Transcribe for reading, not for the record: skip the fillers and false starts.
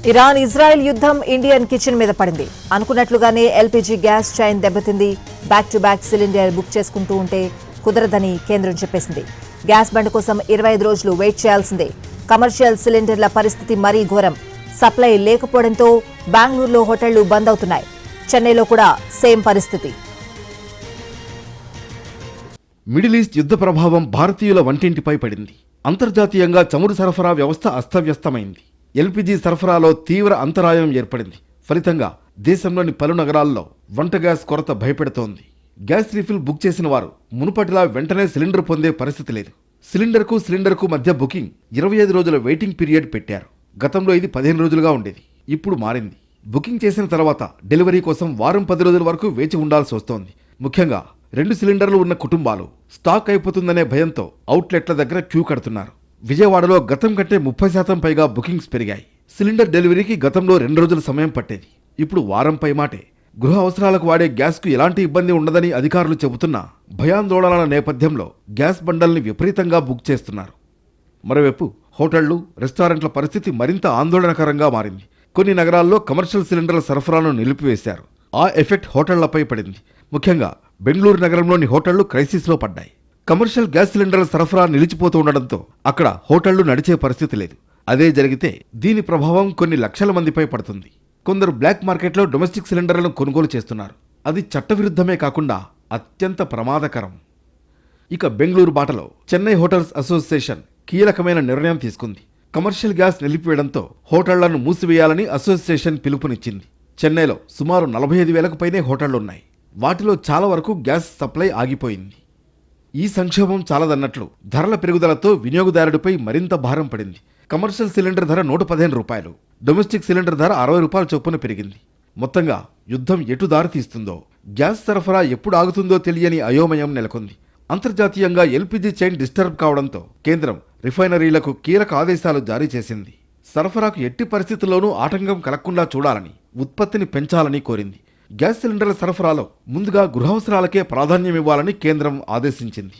Iran Israel యుద్ధం Indian kitchen మీద పడింది. అనుకున్నట్లుగానే ఎల్పీజీ గ్యాస్ చైన్ దెబ్బతింది. Back to back cylinder book చేసుకుంటూ ఉంటే కుదరదని కేంద్రం చెప్పేసింది. గ్యాస్ బండ్ కోసం 25 రోజులు వెయిట్ చేయాల్సిందే. కమర్షియల్ సిలిండర్ల పరిస్థితి మరీ ఘోరం. సప్లై లేకపోవడంతో బెంగళూరులో హోటళ్లు బంద్ అవుతున్నాయి. చెన్నైలో కూడా సేమ్ పరిస్థితి. మిడిల్ ఈస్ట్ యుద్ధ ప్రభావం భారతీయుల వంటింటిపై పడింది. అంతర్జాతీయంగా చమురు సరఫరా వ్యవస్థ అస్తవ్యస్తమైంది. ఎల్పీజీ సరఫరాలో తీవ్ర అంతరాయం ఏర్పడింది. ఫలితంగా దేశంలోని పలు నగరాల్లో వంట గ్యాస్ కొరత భయపెడుతోంది. గ్యాస్ రీఫిల్ బుక్ చేసిన వారు మునుపటిలా వెంటనే సిలిండర్ పొందే పరిస్థితి లేదు. సిలిండర్కు మధ్య బుకింగ్ 25 రోజుల వెయిటింగ్ పీరియడ్ పెట్టారు. గతంలో ఇది 15 రోజులుగా ఉండేది. ఇప్పుడు మారింది. బుకింగ్ చేసిన తర్వాత డెలివరీ కోసం వారం 10 రోజుల వరకు వేచి ఉండాల్సి వస్తోంది. ముఖ్యంగా 2 సిలిండర్లు ఉన్న కుటుంబాలు స్టాక్ అయిపోతుందనే భయంతో అవుట్లెట్ల దగ్గర క్యూ కడుతున్నారు. విజయవాడలో గతం కంటే 30% పైగా బుకింగ్స్ పెరిగాయి. సిలిండర్ డెలివరీకి గతంలో 2 రోజుల సమయం పట్టేది. ఇప్పుడు వారం పై మాటే. గృహ అవసరాలకు వాడే గ్యాస్కు ఎలాంటి ఇబ్బంది ఉండదని అధికారులు చెబుతున్నా భయాందోళనల నేపథ్యంలో గ్యాస్ బండల్ని విపరీతంగా బుక్ చేస్తున్నారు. మరోవైపు హోటళ్లు, రెస్టారెంట్ల పరిస్థితి మరింత ఆందోళనకరంగా మారింది. కొన్ని నగరాల్లో కమర్షియల్ సిలిండర్ల సరఫరాను నిలిపివేశారు. ఆ ఎఫెక్ట్ హోటళ్లపై పడింది. ముఖ్యంగా బెంగళూరు నగరంలోని హోటళ్లు క్రైసిస్లో పడ్డాయి. కమర్షియల్ గ్యాస్ సిలిండర్ల సరఫరా నిలిచిపోతూ ఉండడంతో అక్కడ హోటళ్లు నడిచే పరిస్థితి లేదు. అదే జరిగితే దీని ప్రభావం కొన్ని లక్షల మందిపై పడుతుంది. కొందరు బ్లాక్ మార్కెట్లో డొమెస్టిక్ సిలిండర్లను కొనుగోలు చేస్తున్నారు. అది చట్టవిరుద్ధమే కాకుండా అత్యంత ప్రమాదకరం. ఇక బెంగళూరు బాటలో చెన్నై హోటల్స్ అసోసియేషన్ కీలకమైన నిర్ణయం తీసుకుంది. కమర్షియల్ గ్యాస్ నిలిపివేయడంతో హోటళ్లను మూసివేయాలని అసోసియేషన్ పిలుపునిచ్చింది. చెన్నైలో సుమారు 45,000కు పైనే హోటళ్లున్నాయి. వాటిలో చాలా వరకు గ్యాస్ సప్లై ఆగిపోయింది. ఈ సంక్షోభం చాలదన్నట్లు ధరల పెరుగుదలతో వినియోగదారుడిపై మరింత భారం పడింది. కమర్షియల్ సిలిండర్ ధర 115 రూపాయలు, డొమెస్టిక్ సిలిండర్ ధర 60 రూపాయల చొప్పున పెరిగింది. మొత్తంగా యుద్ధం ఎటు దారి తీస్తుందో, గ్యాస్ సరఫరా ఎప్పుడు ఆగుతుందో తెలియని అయోమయం నెలకొంది. అంతర్జాతీయంగా ఎల్పీజీ చైన్ డిస్టర్బ్ కావడంతో కేంద్రం రిఫైనరీలకు కీలక ఆదేశాలు జారీ చేసింది. సరఫరాకు ఎట్టి పరిస్థితుల్లోనూ ఆటంకం కలగకుండా చూడాలని, ఉత్పత్తిని పెంచాలని కోరింది. గ్యాస్ సిలిండర్ల సరఫరాలో ముందుగా గృహావసరాలకే ప్రాధాన్యమివ్వాలని కేంద్రం ఆదేశించింది.